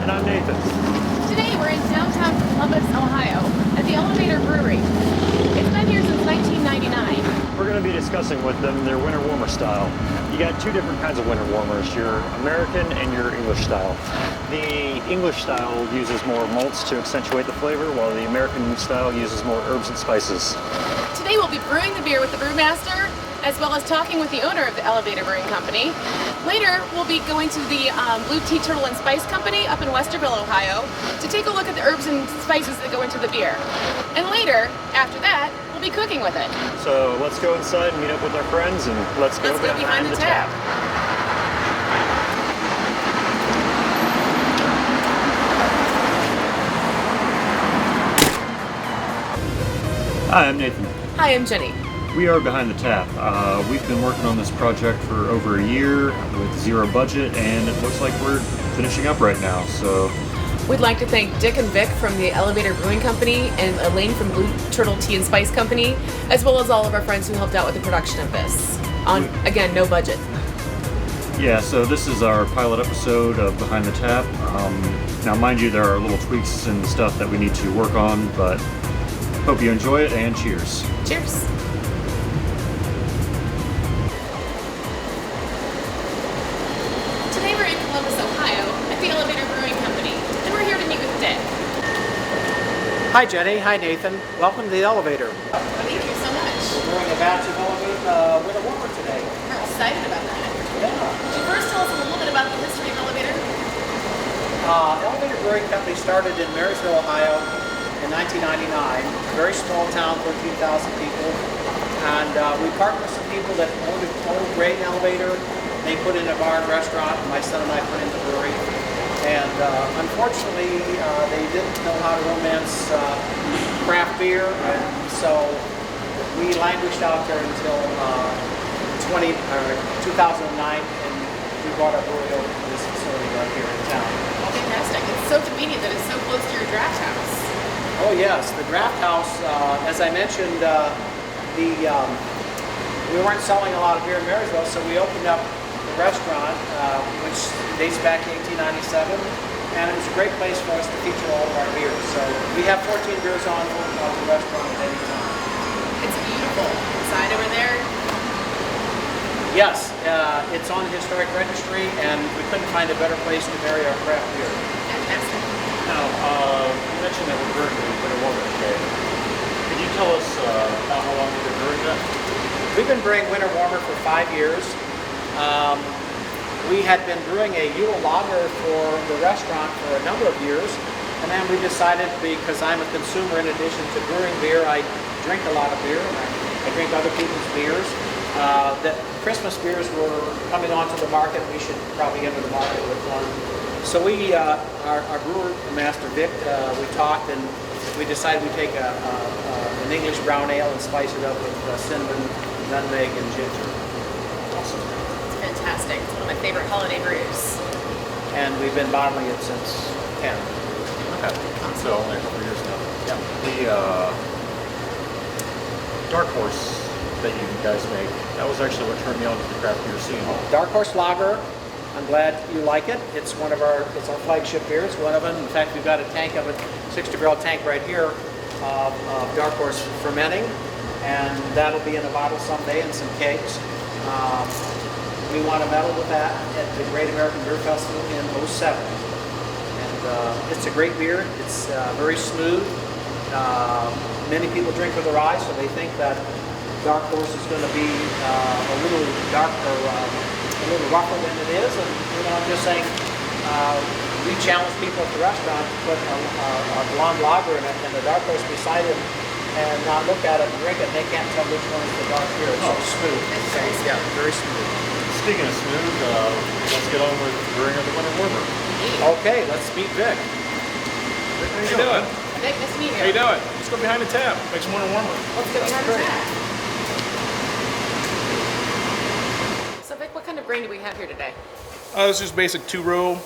And I'm Nathan. Today we're in downtown Columbus, Ohio, at the Elevator Brewing. It's been here since 1999. We're going to be discussing with them their winter warmer style. You got two different kinds of winter warmers, your American and your English style. The English style uses more malts to accentuate the flavor, while the American style uses more herbs and spices. Today we'll be brewing the beer with the Brewmaster, as well as talking with the owner of the Elevator Brewing Company. Later, we'll be going to the Blue Tea Turtle and Spice Company up in Westerville, Ohio, to take a look at the herbs and spices that go into the beer. And later, after that, we'll be cooking with it. So let's go inside and meet up with our friends, and let's go behind the tap. Hi, I'm Nathan. Hi, I'm Jenny. We are behind the tap. We've been working on this project for over a year with zero budget, and it looks like we're finishing up right now. So We'd like to thank Dick and Vic from the Elevator Brewing Company and Elaine from Blue Turtle Tea and Spice Company, as well as all of our friends who helped out with the production of this. On, again, no budget. yeah, so this is our pilot episode of Behind the Tap. Now, mind you, there are little tweaks and stuff that we need to work on, but hope you enjoy it, and cheers. Cheers. Today we're in Columbus, Ohio, at the Elevator Brewing Company, and we're here to meet with Dick. Hi Jenny, hi Nathan. Welcome to the elevator. Thank you so much. We're doing a batch of winter warmer today. We're excited about that. Yeah. Could you first tell us a little bit about the history of Elevator? Elevator Brewing Company started in Marysville, Ohio in 1999. A very small town, 13,000 people. And we partnered with some people that owned an old grain elevator. They put in a bar and restaurant, and my son and I put in the brewery. And unfortunately, they didn't know how to romance craft beer, and so we languished out there until 2009, and we brought our brewery over to this facility right here in town. Oh, fantastic. It's so convenient that it's so close to your draft house. Oh yes, the draft house, as I mentioned, we weren't selling a lot of beer in Marysville, so we opened up the restaurant, which dates back to 1897, and it was a great place for us to feature all of our beers. So we have 14 beers on the restaurant at any time. It's beautiful. Inside over there. Yes, it's on the historic registry, and we couldn't find a better place to bury our craft beer. Fantastic. Now, you mentioned that we're brewing the winter warmer today. Could you tell us how long you've been brewing that? We've been brewing winter warmer for 5 years. We had been brewing a Yule lager for the restaurant for a number of years, and then we decided, because I'm a consumer in addition to brewing beer, I drink a lot of beer, and I drink other people's beers, that Christmas beers were coming onto the market. We should probably enter the market with one. So we, our brewer master Vic, we talked, and we decided we'd take an English brown ale and spice it up with cinnamon, nutmeg, and ginger. Awesome. It's fantastic. It's one of my favorite holiday brews. And we've been bottling it since 10. Okay. So only a couple years now. Yep. The Dark Horse that you guys make, that was actually what turned me on to the craft beer scene. Dark Horse Lager. I'm glad you like it. It's it's our flagship beer. It's one of them. In fact, we've got a tank of it, 60-barrel tank right here of Dark Horse fermenting, and that'll be in a bottle someday and some kegs. We won a medal with that at the Great American Beer Festival in '07. And it's a great beer. It's very smooth. Many people drink with their eyes, so they think that Dark Horse is going to be a little darker, a little rougher than it is. And I'm just saying, we challenge people at the restaurant to put a blonde lager and a Dark Horse beside it, and not look at it and drink it. They can't tell which one is the dark beer. It's so smooth. It's very smooth. Yeah, very smooth. Speaking of smooth, let's get on with brewing of the winter warmer. Okay, let's meet Vic. Vic, How you doing? Vic, nice to meet you. How you doing? Let's go behind the tap. Make some winter warmer. Let's go behind the great. tap. So Vic, what kind of grain do we have here today? This is just basic 2-row.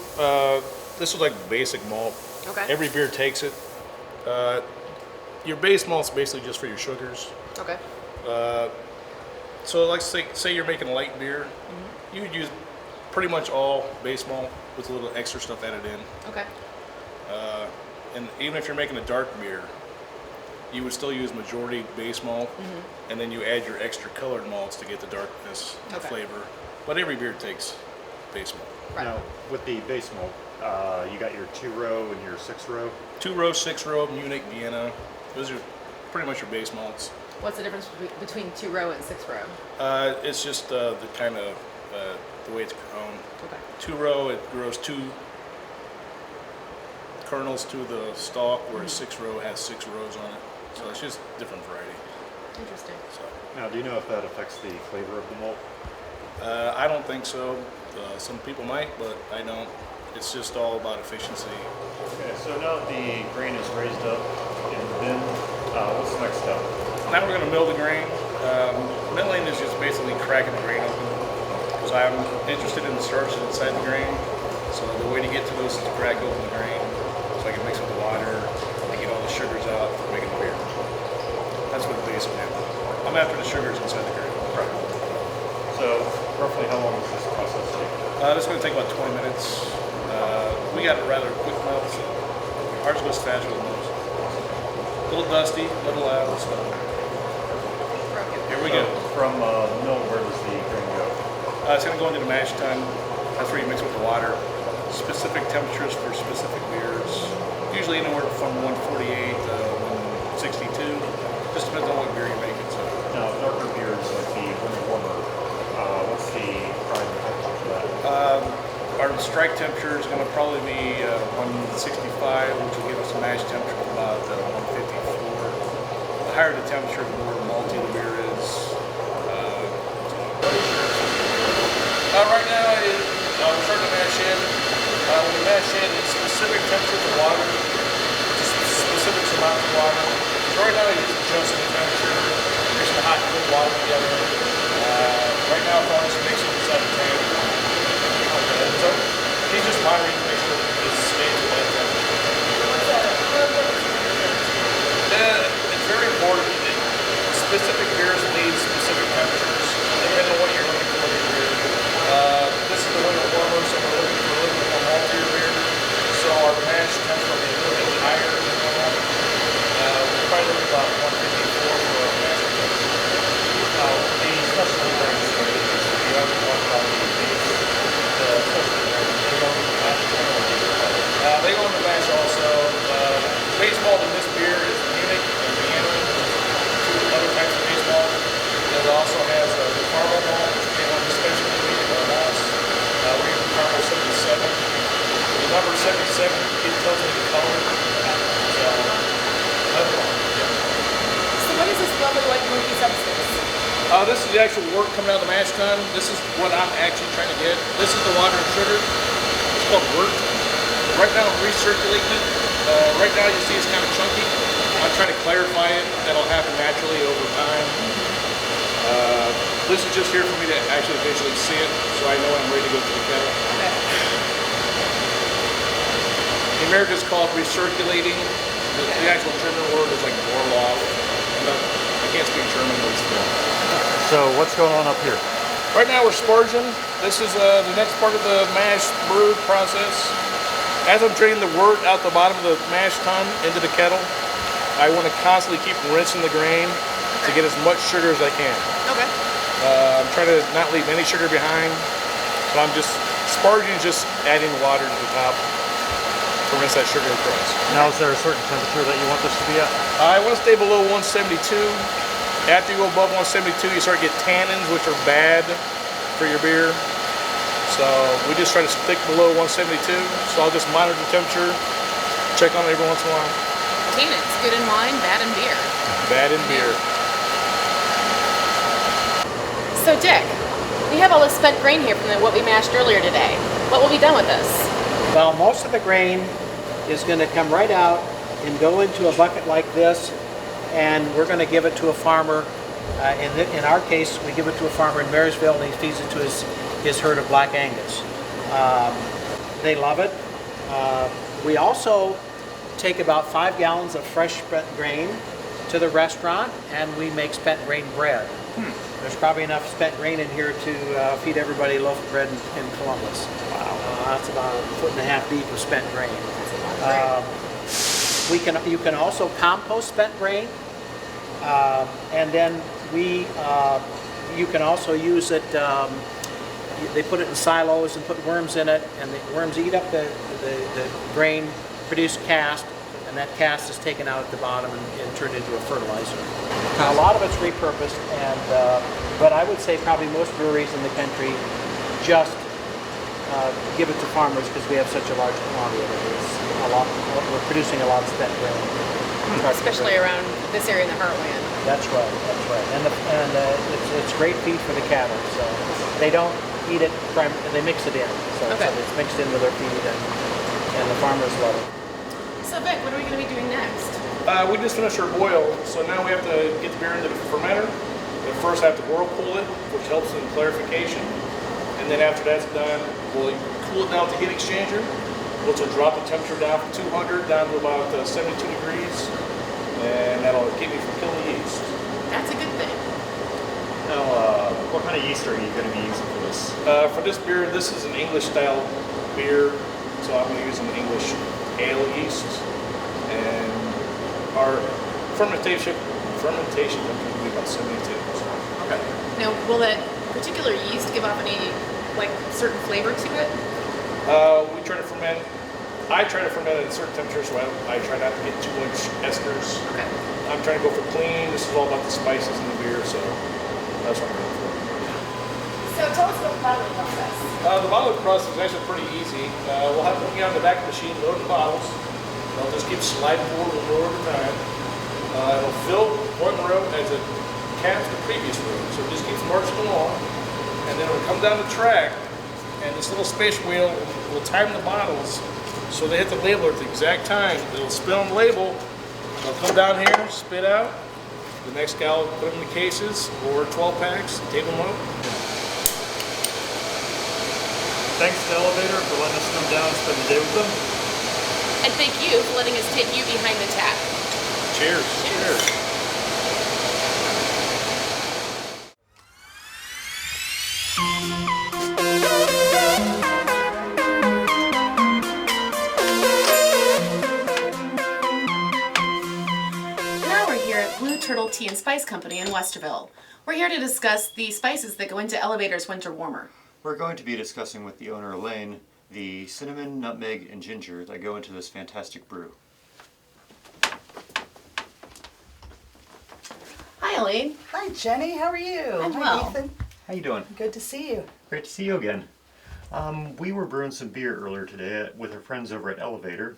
This is like basic malt. Okay. Every beer takes it. Your base malt's basically just for your sugars. Okay. So like say you're making light beer, you would use pretty much all base malt. with a little extra stuff added in. Okay. And even if you're making a dark beer, you would still use majority base malt, and then you add your extra colored malts to get the darkness and flavor. But every beer takes base malt. Right. Now, with the base malt, you got your 2-row and your 6-row. 2-row, 6-row, Munich, Vienna. Those are pretty much your base malts. What's the difference between 2-row and 6-row? It's just the kind of the way it's grown. Okay. 2-row, it grows 2 kernels to the stalk, whereas 6-row has 6 rows on it. So it's just different variety. Interesting. So Now, do you know if that affects the flavor of the malt? I don't think so. Some people might, but I don't. It's just all about efficiency. Okay, so now that the grain is raised up in the bin, what's the next step? Now we're going to mill the grain. Milling is just basically cracking the grain open, because I'm interested in the starches inside the grain. So the way to get to those is to crack open the grain, so I can mix with the water and get all the sugars out for making the beer. That's what the base of it. I'm after the sugars inside the grain. Right. So, roughly how long does this process take? This is going to take about 20 minutes. We got it rather quick melt, so ours goes faster than most. A little dusty, a little loud, so here we go. From mill, where does the grain go? It's going to go into the mash tun. That's where you mix with the water. Specific temperatures for specific beers. Usually anywhere from 148 to 162. Just depends on what beer you're making. So. Now, darker beers like the winter warmer, what's the prime temperature for that? Our strike temperature is going to probably be 165, which will give us a mash temperature of about 154. The higher the temperature, the more malty the beer is. Right now, we're starting to mash in. When you mash in, it's specific temperatures of water, just specific amounts of water. So right now, it's adjusting the temperature, mixing the hot and cold water together. Right now, I'm just mixing inside the tank. So he's just monitoring to make sure it stays at that temperature. It's very important. Specific beers need specific temperatures, depending on what you're looking for in your beer. This is the winter warmer, so we're looking for a little bit more maltier beer. So our mash tends to be a little bit higher than normal. We're probably looking about 154 for our mash temperature. The specialty grains, you haven't talked about the base, the specialty grains, they go in the mash tun or they go in the mash also. Base malt in this beer is Munich and Vienna, 2 other types of base malt. It also has the caramel malt, which came on the specialty Munich or Moss. We're using caramel 77. The number 77, it tells me the color. So, another one. Yeah. So what is this lovely white milky substance? This is the actual wort coming out of the mash tun. This is what I'm actually trying to get. This is the water and sugar. It's called wort. Right now I'm recirculating it. Right now you see it's kind of chunky. I'm trying to clarify it. That'll happen naturally over time. This is just here for me to actually visually see it, so I know I'm ready to go to the kettle. Okay. The Americans call it recirculating. The actual German word is like Vorlauf. I can't speak German, but it's there. So what's going on up here? Right now we're sparging. This is the next part of the mash brew process. As I'm draining the wort out the bottom of the mash tun into the kettle, I want to constantly keep rinsing the grain to get as much sugar as I can. Okay. I'm trying to not leave any sugar behind. So I'm just, sparging is just adding water to the top to rinse that sugar across. Now, is there a certain temperature that you want this to be at? I want to stay below 172. After you go above 172, you start to get tannins, which are bad for your beer. So we just try to stick below 172. So I'll just monitor the temperature, check on it every once in a while. Tannins, good in wine, bad in beer. Bad in beer. So Dick, we have all this spent grain here from what we mashed earlier today. What will be done with this? Well, most of the grain is going to come right out and go into a bucket like this, and we're going to give it to a farmer. In our case, we give it to a farmer in Marysville, and he feeds it to his herd of Black Angus. They love it. We also take about 5 gallons of fresh spent grain to the restaurant, and we make spent grain bread. There's probably enough spent grain in here to feed everybody a loaf of bread in Columbus. Wow. That's about 1.5 feet deep of spent grain. You can also compost spent grain, and then you can also use it. They put it in silos and put worms in it, and the worms eat up the grain, produce cast, and that cast is taken out at the bottom and turned into a fertilizer. Now, a lot of it's repurposed, but I would say probably most breweries in the country just give it to farmers because we have such a large quantity of it. We're producing a lot of spent grain. Especially around this area in the heartland. That's right, and it's great feed for the cattle. So they don't eat it, they mix it in. So it's mixed in with their feed, and the farmers love it. So Vic, what are we going to be doing next? We just finished our boil, so now we have to get the beer into the fermenter. We first have to whirlpool it, which helps in clarification. And then after that's done, we'll cool it down with the heat exchanger, which will drop the temperature down from 200 down to about 72 degrees. And that'll keep me from killing the yeast. That's a good thing. Now, what kind of yeast are you going to be using for this? For this beer, this is an English style beer, so I'm going to use an English ale yeast. And our fermentation temperature will be about 72. Okay. Now, will that particular yeast give off any certain flavor to it? We try to ferment. I try to ferment at a certain temperature, so I try not to get too much esters. Okay. I'm trying to go for clean. This is all about the spices in the beer, so that's what I'm going for. So tell us about the bottling process. The bottling process is actually pretty easy. We'll have one guy on the back of the machine loading bottles. They'll just keep sliding forward one row at a time. It'll fill one row as it caps the previous row, so it just keeps marching along. And then it'll come down the track, and this little space wheel will time the bottles so they hit the label at the exact time. It'll spin on the label, they'll come down here, spit out. The next guy will put them in the cases or 12 packs, tape them up. Thanks to Elevator for letting us come down and spend the day with them. And thank you for letting us take you behind the tap. Cheers. Cheers. Tea and Spice Company in Westerville. We're here to discuss the spices that go into Elevator's winter warmer. We're going to be discussing with the owner, Elaine, the cinnamon, nutmeg, and ginger that go into this fantastic brew. Hi, Elaine. Hi, Jenny. How are you? I'm Hi, well. Ethan. How you doing? Good to see you. Great to see you again. We were brewing some beer earlier today with our friends over at Elevator,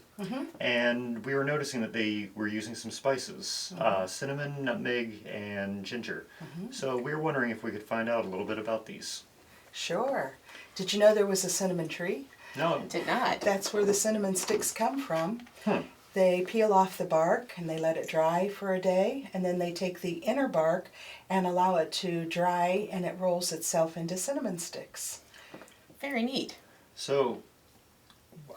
and we were noticing that they were using some spices, cinnamon, nutmeg, and ginger. So we were wondering if we could find out a little bit about these. Sure. Did you know there was a cinnamon tree? No. Did not. That's where the cinnamon sticks come from. They peel off the bark and they let it dry for a day, and then they take the inner bark and allow it to dry, and it rolls itself into cinnamon sticks. Very neat. So,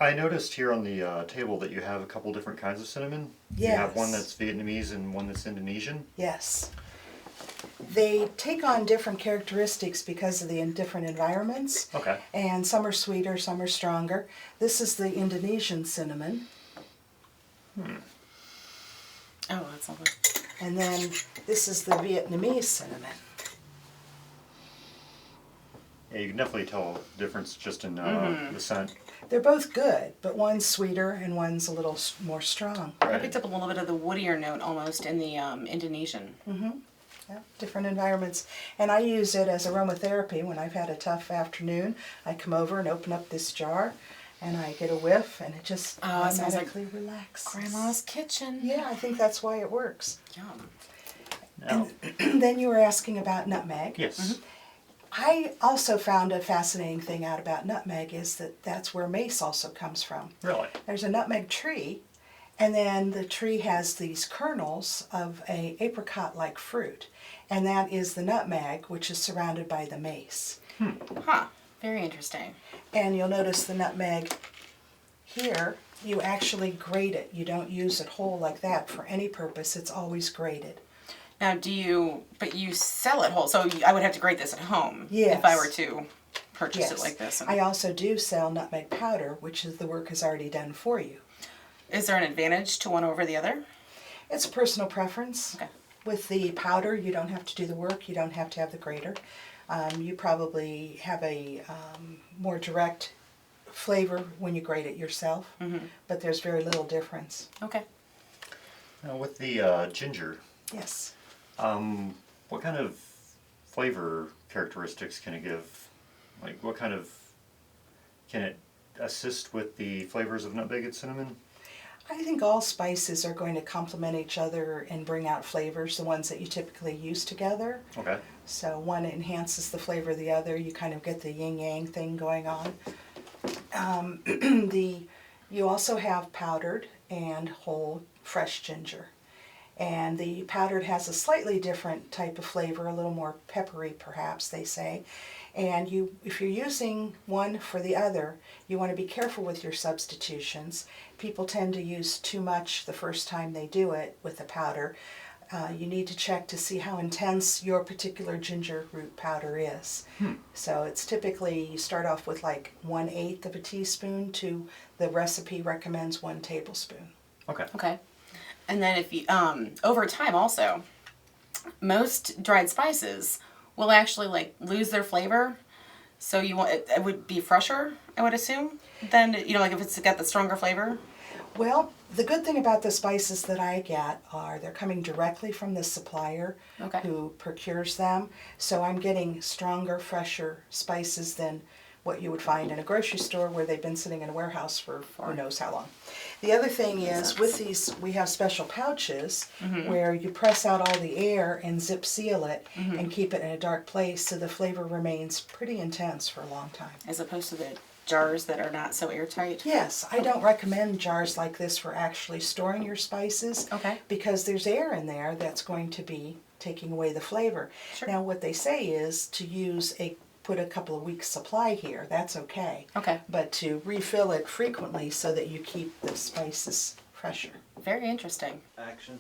I noticed here on the table that you have a couple different kinds of cinnamon. Yes. You have one that's Vietnamese and one that's Indonesian. Yes. They take on different characteristics because of the different environments. Okay. And some are sweeter, some are stronger. This is the Indonesian cinnamon. Oh, that's lovely. And then this is the Vietnamese cinnamon. Yeah, you can definitely tell the difference just in the scent. They're both good, but one's sweeter and one's a little more strong. I picked up a little bit of the woodier note almost in the Indonesian. Yeah, different environments. And I use it as aromatherapy when I've had a tough afternoon. I come over and open up this jar and I get a whiff and it just Oh, it sounds like automatically relaxes. Grandma's kitchen. Yeah, I think that's why it works. Yum. Now, And then you were asking about nutmeg. yes. I also found a fascinating thing out about nutmeg is that that's where mace also comes from. Really? There's a nutmeg tree, and then the tree has these kernels of a apricot-like fruit, and that is the nutmeg, which is surrounded by the mace. Huh. Very interesting. And you'll notice the nutmeg here, you actually grate it. You don't use it whole like that for any purpose. It's always grated. Now, but you sell it whole, so I would have to grate this at home Yes. if I were to purchase it Yes. like this. I also do sell nutmeg powder, which is the work is already done for you. Is there an advantage to one over the other? It's a personal preference. Okay. With the powder, you don't have to do the work. You don't have to have the grater. You probably have a more direct flavor when you grate it yourself, but there's very little difference. Okay. Now with the ginger, Yes. what kind of flavor characteristics can it give? Like what kind of, can it assist with the flavors of nutmeg and cinnamon? I think all spices are going to complement each other and bring out flavors, the ones that you typically use together. Okay. So one enhances the flavor of the other. You kind of get the yin-yang thing going on. You also have powdered and whole fresh ginger. And the powdered has a slightly different type of flavor, a little more peppery perhaps, they say. And if you're using one for the other, you want to be careful with your substitutions. People tend to use too much the first time they do it with the powder. You need to check to see how intense your particular ginger root powder is. So it's typically, you start off with like 1/8 of a teaspoon to the recipe recommends 1 tablespoon. Okay. Okay. And then if you, over time also, most dried spices will actually like lose their flavor. So you want, it would be fresher, I would assume, than, like if it's got the stronger flavor. Well, the good thing about the spices that I get are they're coming directly from the supplier Okay. who procures them. So I'm getting stronger, fresher spices than what you would find in a grocery store where they've been sitting in a warehouse for who knows how long. The other thing is with these, we have special pouches where you press out all the air and zip seal it and keep it in a dark place so the flavor remains pretty intense for a long time. As opposed to the jars that are not so airtight. Yes, I don't recommend jars like this for actually storing your spices. Okay. Because there's air in there that's going to be taking away the flavor. Sure. Now what they say is to put a couple of weeks supply here, that's okay. Okay. But to refill it frequently so that you keep the spices fresher. Very interesting. Action.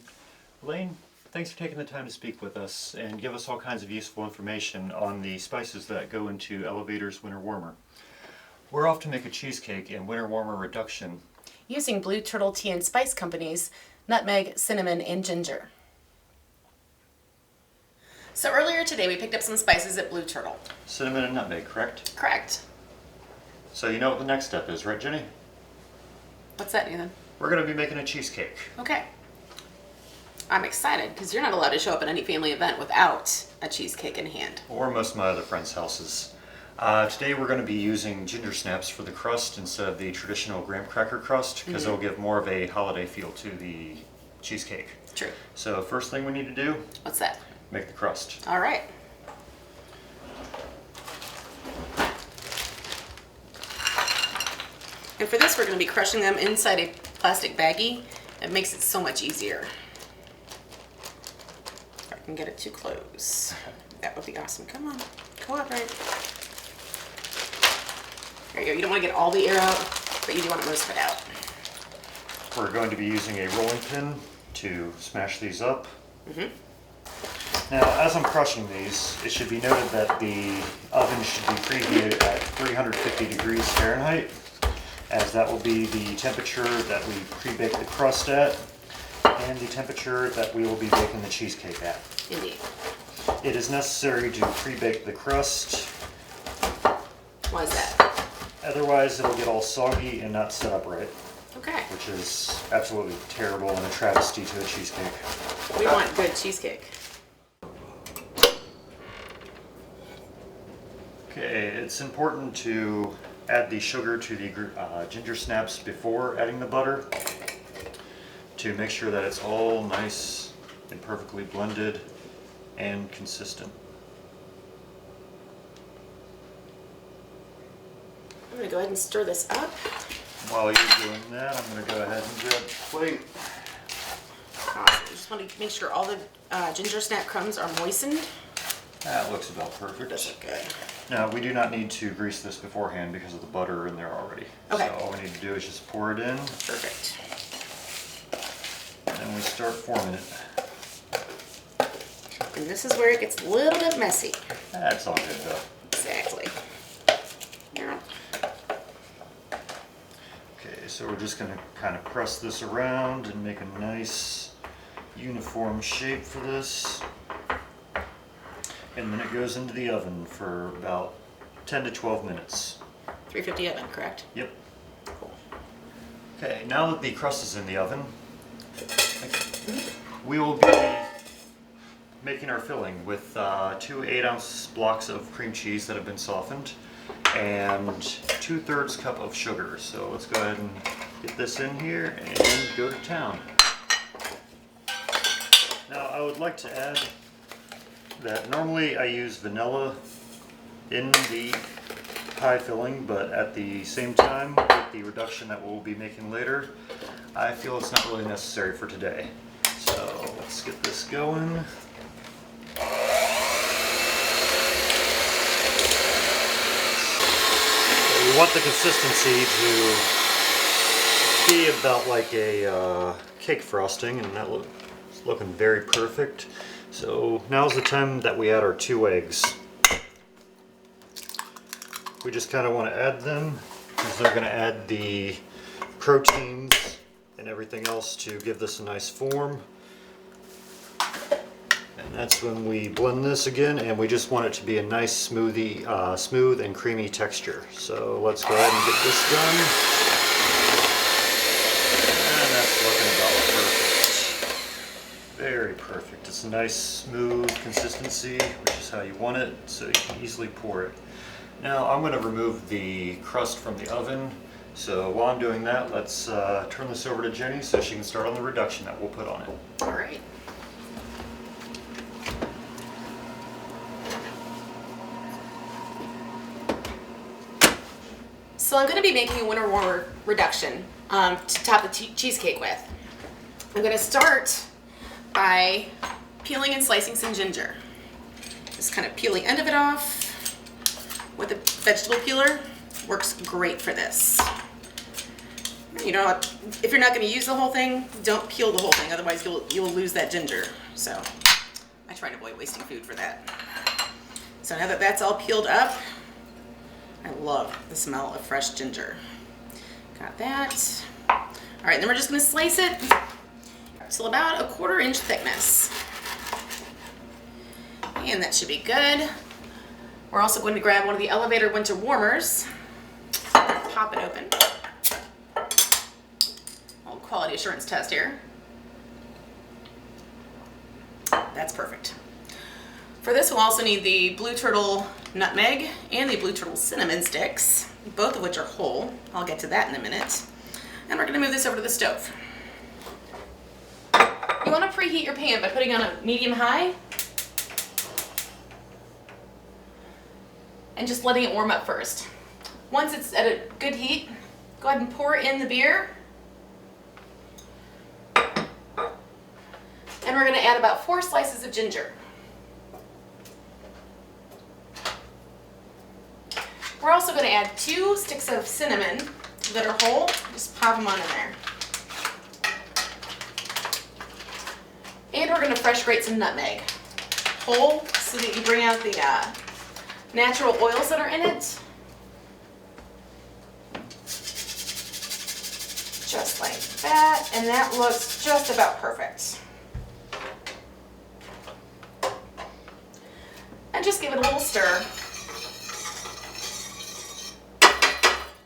Elaine, thanks for taking the time to speak with us and give us all kinds of useful information on the spices that go into Elevator's Winter Warmer. We're off to make a cheesecake in Winter Warmer reduction. Using Blue Turtle Tea and Spice Company's nutmeg, cinnamon, and ginger. So earlier today we picked up some spices at Blue Turtle. Cinnamon and nutmeg, correct? Correct. So you know what the next step is, right, Jenny? What's that, Nathan? We're going to be making a cheesecake. Okay. I'm excited because you're not allowed to show up at any family event without a cheesecake in hand. Or most of my other friends' houses. Today we're going to be using ginger snaps for the crust instead of the traditional graham cracker crust because it'll give more of a holiday feel to the cheesecake. True. So first thing we need to do, What's that? make the crust. All right. And for this, we're going to be crushing them inside a plastic baggie. It makes it so much easier. If I can get it too close. That would be awesome. Come on, cooperate. There you go. You don't want to get all the air out, but you do want most of it out. We're going to be using a rolling pin to smash these up. Now, as I'm crushing these, it should be noted that the oven should be preheated at 350 degrees Fahrenheit, as that will be the temperature that we pre-bake the crust at, and the temperature that we will be baking the cheesecake at. Indeed. It is necessary to pre-bake the crust, Why is that? otherwise it'll get all soggy and not set up right, Okay. which is absolutely terrible and a travesty to a cheesecake. We want good cheesecake. Okay, it's important to add the sugar to the ginger snaps before adding the butter to make sure that it's all nice and perfectly blended and consistent. I'm going to go ahead and stir this up. While you're doing that, I'm going to go ahead and grab the plate. Awesome. Just want to make sure all the ginger snap crumbs are moistened. That looks about perfect. Does look good. Now, we do not need to grease this beforehand because of the butter in there already. Okay. So all we need to do is just pour it in, Perfect. and we start forming it. And this is where it gets a little bit messy. That's all good though. Exactly. Yeah. Okay, so we're just gonna kind of press this around and make a nice uniform shape for this. And then it goes into the oven for about 10 to 12 minutes. 350 oven, correct? Yep. Okay, now that the crust is in the oven, we will be making our filling with 2 8-ounce blocks of cream cheese that have been softened and 2/3 cup of sugar. So let's go ahead and get this in here and go to town. Now I would like to add that normally I use vanilla in the pie filling, but at the same time, with the reduction that we'll be making later, I feel it's not really necessary for today. So let's get this going. So we want the consistency to be about like a cake frosting, and that looks looking very perfect. So now's the time that we add our 2 eggs. We just kind of want to add them because they're going to add the proteins and everything else to give this a nice form. And that's when we blend this again, and we just want it to be a nice smooth and creamy texture. So let's go ahead and get this done. And that's looking about perfect. Very perfect. It's a nice smooth consistency, which is how you want it, so you can easily pour it. Now I'm going to remove the crust from the oven, so while I'm doing that, let's turn this over to Jenny so she can start on the reduction that we'll put on it. All right. So I'm going to be making a winter warmer reduction to top the cheesecake with. I'm going to start by peeling and slicing some ginger. Just kind of peel the end of it off with a vegetable peeler. Works great for this. You know, if you're not going to use the whole thing, don't peel the whole thing, otherwise you'll lose that ginger. So I try to avoid wasting food for that. So now that that's all peeled up, I love the smell of fresh ginger. Got that. All right, then we're just going to slice it till about a 1/4 inch thickness. And that should be good. We're also going to grab one of the Elevator winter warmers. Pop it open. A little quality assurance test here. That's perfect. For this, we'll also need the Blue Turtle nutmeg and the Blue Turtle cinnamon sticks, both of which are whole. I'll get to that in a minute. And we're going to move this over to the stove. You want to preheat your pan by putting on a medium-high and just letting it warm up first. Once it's at a good heat, go ahead and pour in the beer. And we're going to add about 4 slices of ginger. We're also going to add 2 sticks of cinnamon that are whole. Just pop them on in there. And we're going to fresh grate some nutmeg. Whole, so that you bring out the natural oils that are in it. Just like that, and that looks just about perfect. And just give it a little stir.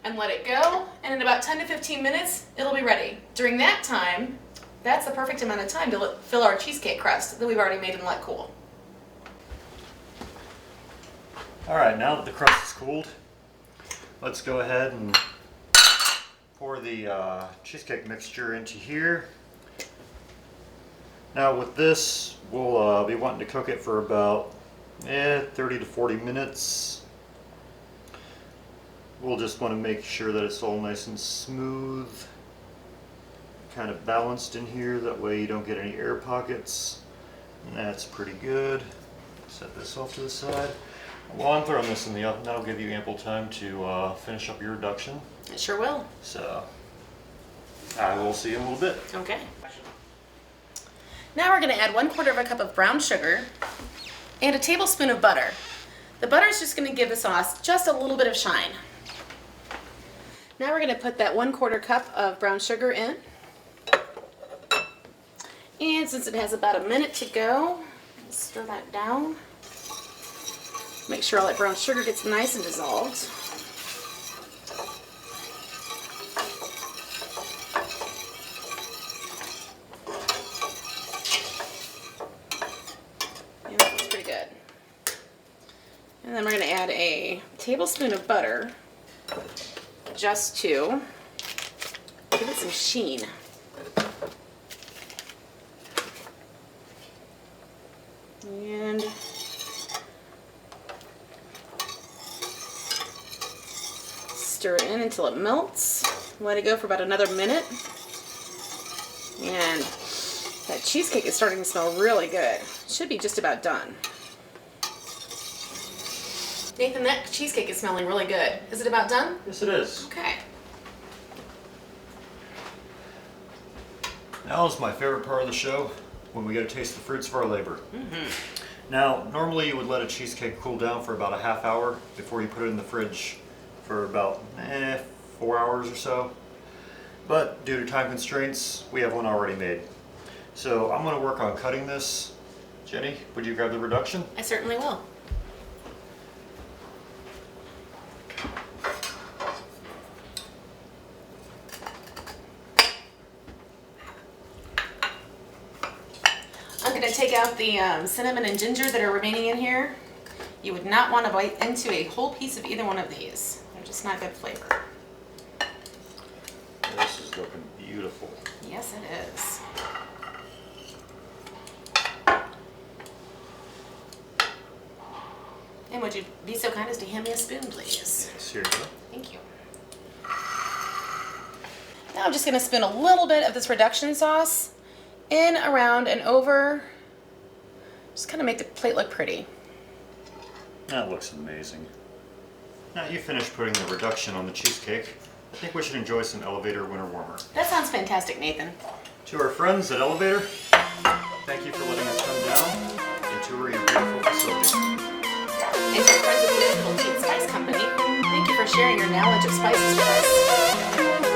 And let it go, and in about 10 to 15 minutes, it'll be ready. During that time, that's the perfect amount of time to fill our cheesecake crust that we've already made and let cool. Alright, now that the crust is cooled, let's go ahead and pour the cheesecake mixture into here. Now with this, we'll be wanting to cook it for about 30 to 40 minutes. We'll just want to make sure that it's all nice and smooth, kind of balanced in here, that way you don't get any air pockets. And that's pretty good. Set this off to the side. While I'm throwing this in the oven, that'll give you ample time to finish up your reduction. It sure will. So I will see you in a little bit. Okay. Now we're going to add 1/4 cup of brown sugar and a tablespoon of butter. The butter is just going to give the sauce just a little bit of shine. Now we're going to put that 1/4 cup of brown sugar in. And since it has about a minute to go, stir that down. Make sure all that brown sugar gets nice and dissolved. Yeah, that's pretty good. And then we're going to add a tablespoon of butter just to give it some sheen. And stir it in until it melts. Let it go for about another minute. And that cheesecake is starting to smell really good. Should be just about done. Nathan, that cheesecake is smelling really good. Is it about done? Yes, it is. Okay. Now is my favorite part of the show, when we get to taste the fruits of our labor. Now, normally you would let a cheesecake cool down for about a half hour before you put it in the fridge for about 4 hours or so. But due to time constraints, we have one already made. So I'm going to work on cutting this. Jenny, would you grab the reduction? I certainly will. I'm going to take out the cinnamon and ginger that are remaining in here. You would not want to bite into a whole piece of either one of these. They're just not good flavor. This is looking beautiful. Yes, it is. And would you be so kind as to hand me a spoon, please? Yes, here you go. Thank you. Now I'm just going to spin a little bit of this reduction sauce in, around, and over. Just kind of make the plate look pretty. That looks amazing. Now you finished putting the reduction on the cheesecake. I think we should enjoy some Elevator Winter Warmer. That sounds fantastic, Nathan. To our friends at Elevator, thank you for letting us come down and tour your beautiful facility. And to our friends at the Little Cheat Spice Company, thank you for sharing your knowledge of spices with us.